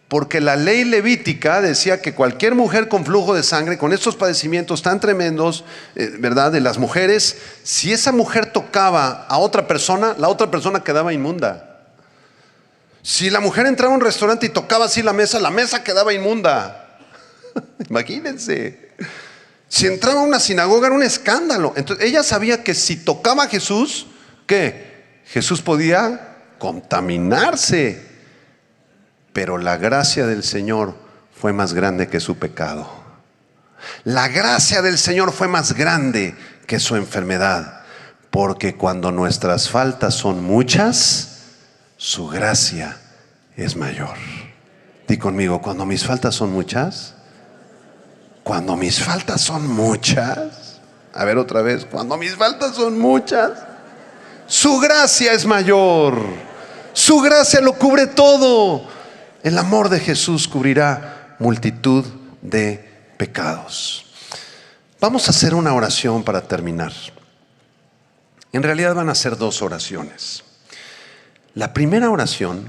porque la ley levítica decía que cualquier mujer con flujo de sangre, con estos padecimientos tan tremendos, ¿verdad?, de las mujeres, si esa mujer tocaba a otra persona, la otra persona quedaba inmunda. Si la mujer entraba a un restaurante y tocaba así la mesa quedaba inmunda. Imagínense. Si entraba a una sinagoga era un escándalo. Entonces ella sabía que si tocaba a Jesús, ¿qué? Jesús podía contaminarse. Pero la gracia del Señor fue más grande que su pecado. La gracia del Señor fue más grande que su enfermedad. Porque cuando nuestras faltas son muchas, su gracia es mayor. Di conmigo: cuando mis faltas son muchas. Cuando mis faltas son muchas. A ver otra vez: cuando mis faltas son muchas, su gracia es mayor. Su gracia lo cubre todo. El amor de Jesús cubrirá multitud de pecados. Vamos a hacer una oración para terminar. En realidad van a ser dos oraciones. La primera oración,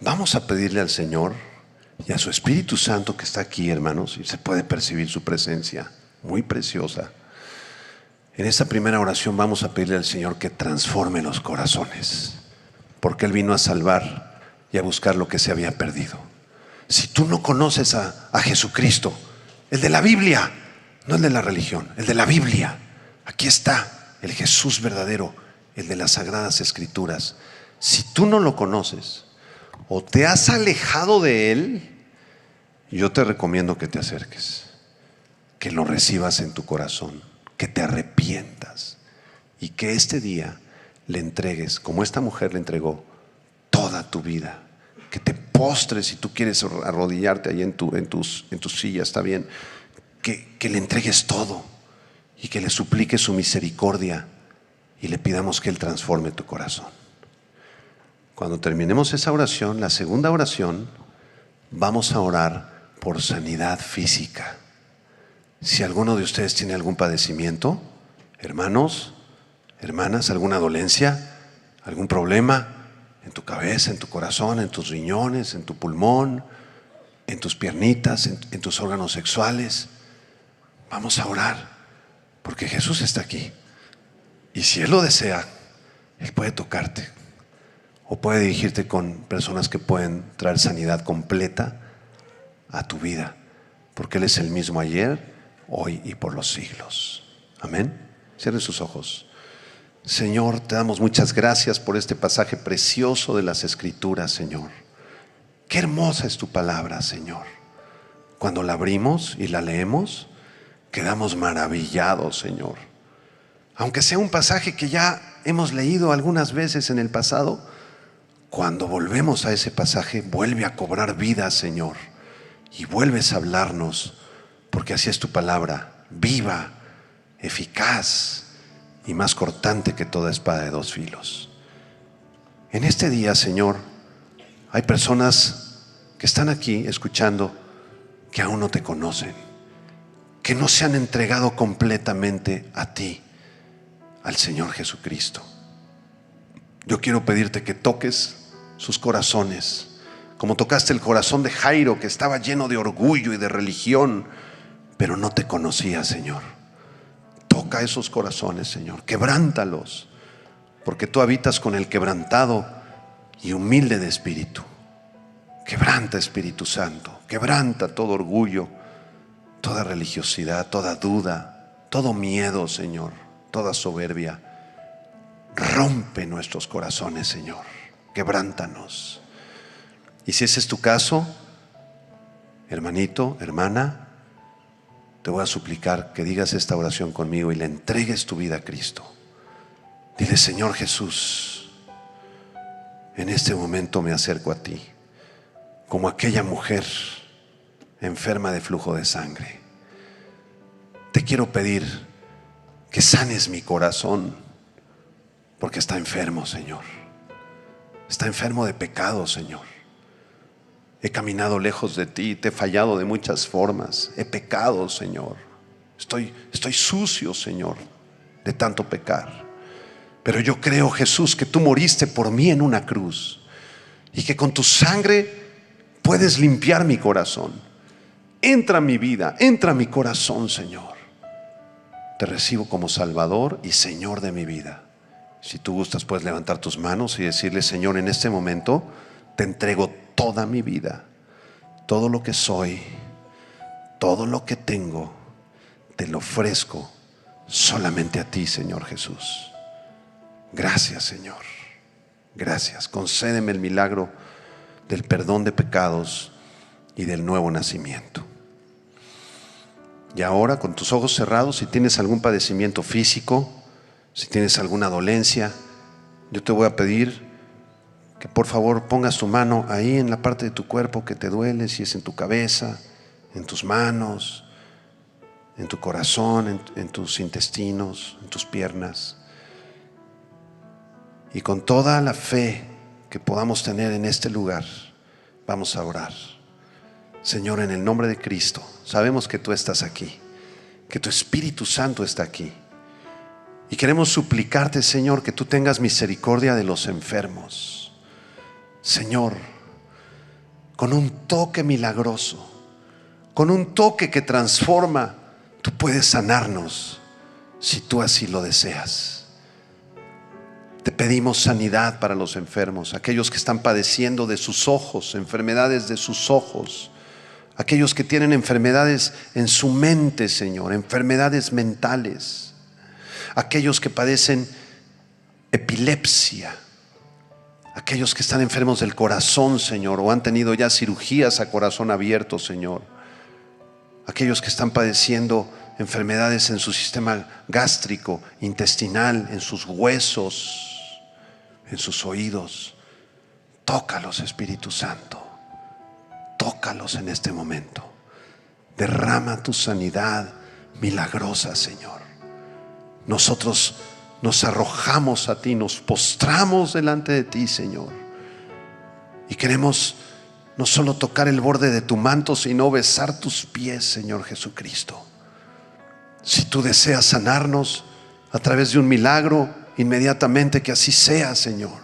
vamos a pedirle al Señor y a su Espíritu Santo que está aquí, hermanos, y se puede percibir su presencia muy preciosa. En esta primera oración vamos a pedirle al Señor que transforme los corazones, porque Él vino a salvar y a buscar lo que se había perdido. Si tú no conoces a Jesucristo, el de la Biblia, no el de la religión, el de la Biblia, aquí está el Jesús verdadero, el de las Sagradas Escrituras. Si tú no lo conoces o te has alejado de Él, yo te recomiendo que te acerques, que lo recibas en tu corazón, que te arrepientas y que este día le entregues, como esta mujer le entregó, toda tu vida. Que te postres, si tú quieres arrodillarte ahí en tu silla, está bien. Que le entregues todo y que le supliques su misericordia y le pidamos que Él transforme tu corazón. Cuando terminemos esa oración, la segunda oración, vamos a orar por sanidad física. Si alguno de ustedes tiene algún padecimiento, hermanos, hermanas, alguna dolencia, algún problema en tu cabeza, en tu corazón, en tus riñones, en tu pulmón, en tus piernitas, en tus órganos sexuales, vamos a orar, porque Jesús está aquí. Y si Él lo desea, Él puede tocarte o puede dirigirte con personas que pueden traer sanidad completa a tu vida, porque Él es el mismo ayer, hoy y por los siglos. Amén. Cierren sus ojos. Señor, te damos muchas gracias por este pasaje precioso de las Escrituras, Señor. Qué hermosa es tu palabra, Señor. Cuando la abrimos y la leemos, quedamos maravillados, Señor. Aunque sea un pasaje que ya hemos leído algunas veces en el pasado, cuando volvemos a ese pasaje, vuelve a cobrar vida, Señor, y vuelves a hablarnos, porque así es tu palabra, viva, eficaz y más cortante que toda espada de dos filos. En este día, Señor, hay personas que están aquí escuchando que aún no te conocen, que no se han entregado completamente a ti, al Señor Jesucristo. Yo quiero pedirte que toques sus corazones, como tocaste el corazón de Jairo, que estaba lleno de orgullo y de religión, pero no te conocía, Señor. Toca esos corazones, Señor, quebrántalos, porque tú habitas con el quebrantado y humilde de espíritu. Quebranta, Espíritu Santo, quebranta todo orgullo, toda religiosidad, toda duda, todo miedo, Señor, toda soberbia. Rompe nuestros corazones, Señor. Quebrántanos. Y si ese es tu caso, hermanito, hermana, te voy a suplicar que digas esta oración conmigo y le entregues tu vida a Cristo. Dile: Señor Jesús, en este momento me acerco a ti, como aquella mujer enferma de flujo de sangre. Te quiero pedir que sanes mi corazón, porque está enfermo, Señor. Está enfermo de pecado, Señor. He caminado lejos de ti, te he fallado de muchas formas. He pecado, Señor. Estoy sucio, Señor, de tanto pecar. Pero yo creo, Jesús, que tú moriste por mí en una cruz y que con tu sangre puedes limpiar mi corazón. Entra en mi vida, entra en mi corazón, Señor. Te recibo como Salvador y Señor de mi vida. Si tú gustas, puedes levantar tus manos y decirle: Señor, en este momento te entrego toda mi vida, todo lo que soy, todo lo que tengo, te lo ofrezco solamente a ti, Señor Jesús. Gracias, Señor. Gracias. Concédeme el milagro del perdón de pecados y del nuevo nacimiento. Y ahora, con tus ojos cerrados, si tienes algún padecimiento físico, si tienes alguna dolencia, yo te voy a pedir que por favor pongas tu mano ahí en la parte de tu cuerpo que te duele, si es en tu cabeza, en tus manos, en tu corazón, en tus intestinos, en tus piernas. Y con toda la fe que podamos tener en este lugar, vamos a orar. Señor, en el nombre de Cristo, sabemos que tú estás aquí, que tu Espíritu Santo está aquí. Y queremos suplicarte, Señor, que tú tengas misericordia de los enfermos. Señor, con un toque milagroso, con un toque que transforma, tú puedes sanarnos si tú así lo deseas. Te pedimos sanidad para los enfermos, aquellos que están padeciendo de sus ojos, enfermedades de sus ojos, aquellos que tienen enfermedades en su mente, Señor, enfermedades mentales, aquellos que padecen epilepsia, aquellos que están enfermos del corazón, Señor, o han tenido ya cirugías a corazón abierto, Señor, aquellos que están padeciendo enfermedades en su sistema gástrico, intestinal, en sus huesos, en sus oídos. Tócalos, Espíritu Santo, tócalos en este momento. Derrama tu sanidad milagrosa, Señor. Nosotros nos arrojamos a ti, nos postramos delante de ti, Señor, y queremos no solo tocar el borde de tu manto, sino besar tus pies, Señor Jesucristo. Si tú deseas sanarnos a través de un milagro, inmediatamente que así sea, Señor.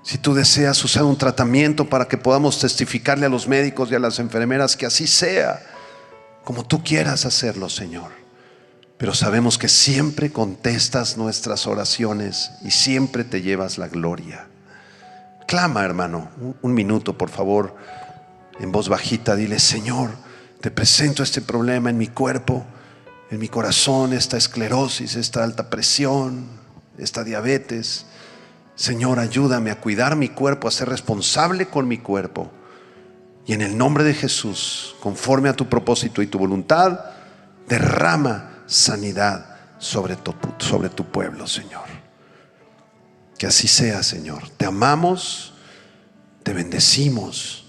Si tú deseas usar un tratamiento para que podamos testificarle a los médicos y a las enfermeras, que así sea, como tú quieras hacerlo, Señor. Pero sabemos que siempre contestas nuestras oraciones y siempre te llevas la gloria. Clama, hermano, un minuto, por favor, en voz bajita. Dile: Señor, te presento este problema en mi cuerpo, en mi corazón, esta esclerosis, esta alta presión, esta diabetes. Señor, ayúdame a cuidar mi cuerpo, a ser responsable con mi cuerpo. Y en el nombre de Jesús, conforme a tu propósito y tu voluntad, derrama sanidad sobre tu pueblo, Señor. Que así sea, Señor. Te amamos, te bendecimos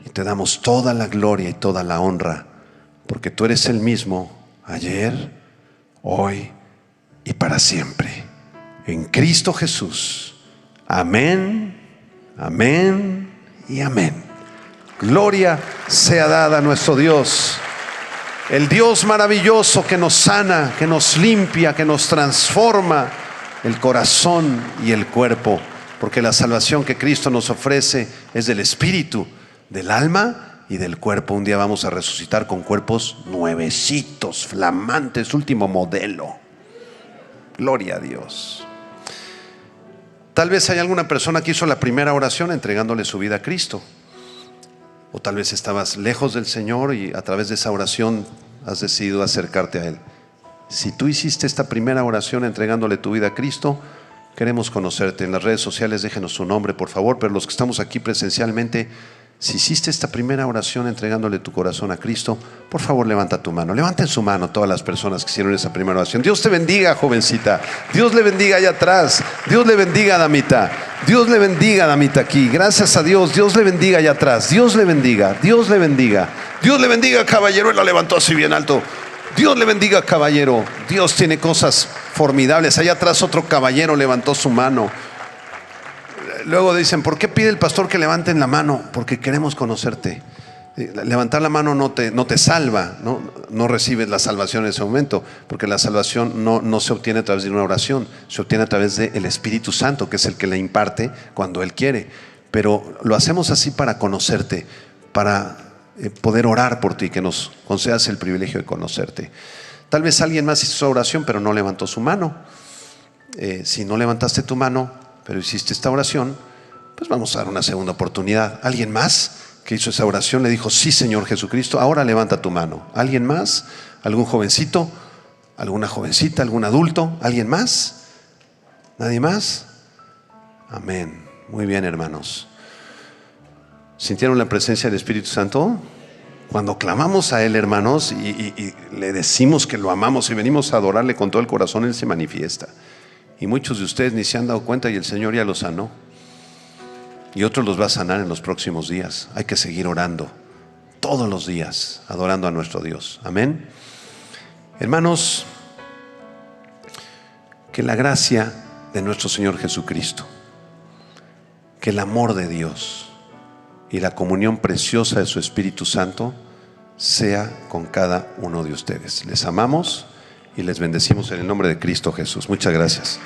y te damos toda la gloria y toda la honra, porque tú eres el mismo ayer, hoy y para siempre. En Cristo Jesús. Amén, amén y amén. Gloria sea dada a nuestro Dios, el Dios maravilloso que nos sana, que nos limpia, que nos transforma el corazón y el cuerpo, porque la salvación que Cristo nos ofrece es del espíritu, del alma y del cuerpo. Un día vamos a resucitar con cuerpos nuevecitos, flamantes, último modelo. Gloria a Dios. Tal vez hay alguna persona que hizo la primera oración entregándole su vida a Cristo. o tal vez estabas lejos del Señor y a través de esa oración has decidido acercarte a Él. Si tú hiciste esta primera oración entregándole tu vida a Cristo, queremos conocerte. En las redes sociales déjenos su nombre, por favor, pero los que estamos aquí presencialmente, si hiciste esta primera oración entregándole tu corazón a Cristo, por favor levanta tu mano. Levanten su mano todas las personas que hicieron esa primera oración. Dios te bendiga, jovencita. Dios le bendiga allá atrás. Dios le bendiga, damita. Dios le bendiga, damita, aquí. Gracias a Dios. Dios le bendiga allá atrás. Dios le bendiga. Dios le bendiga. Dios le bendiga, caballero. Él la levantó así bien alto. Dios le bendiga, caballero. Dios tiene cosas formidables. Allá atrás otro caballero levantó su mano. Luego dicen, ¿por qué pide el pastor que levanten la mano? Porque queremos conocerte. Levantar la mano no te salva, no recibes la salvación en ese momento, porque la salvación no se obtiene a través de una oración, se obtiene a través del Espíritu Santo, que es el que la imparte cuando Él quiere. Pero lo hacemos así para conocerte, para poder orar por ti, que nos concedas el privilegio de conocerte. Tal vez alguien más hizo esa oración, pero no levantó su mano. Si no levantaste tu mano, pero hiciste esta oración, pues vamos a dar una segunda oportunidad. ¿Alguien más que hizo esa oración le dijo, sí, Señor Jesucristo? Ahora levanta tu mano. ¿Alguien más? ¿Algún jovencito? ¿Alguna jovencita? ¿Algún adulto? ¿Alguien más? ¿Nadie más? Amén. Muy bien, hermanos. ¿Sintieron la presencia del Espíritu Santo? Cuando clamamos a Él, hermanos, y le decimos que lo amamos y venimos a adorarle con todo el corazón, Él se manifiesta. Y muchos de ustedes ni se han dado cuenta y el Señor ya los sanó. Y otros los va a sanar en los próximos días. Hay que seguir orando todos los días, adorando a nuestro Dios. Amén. Hermanos, que la gracia de nuestro Señor Jesucristo, que el amor de Dios y la comunión preciosa de su Espíritu Santo sea con cada uno de ustedes. Les amamos y les bendecimos en el nombre de Cristo Jesús. Muchas gracias.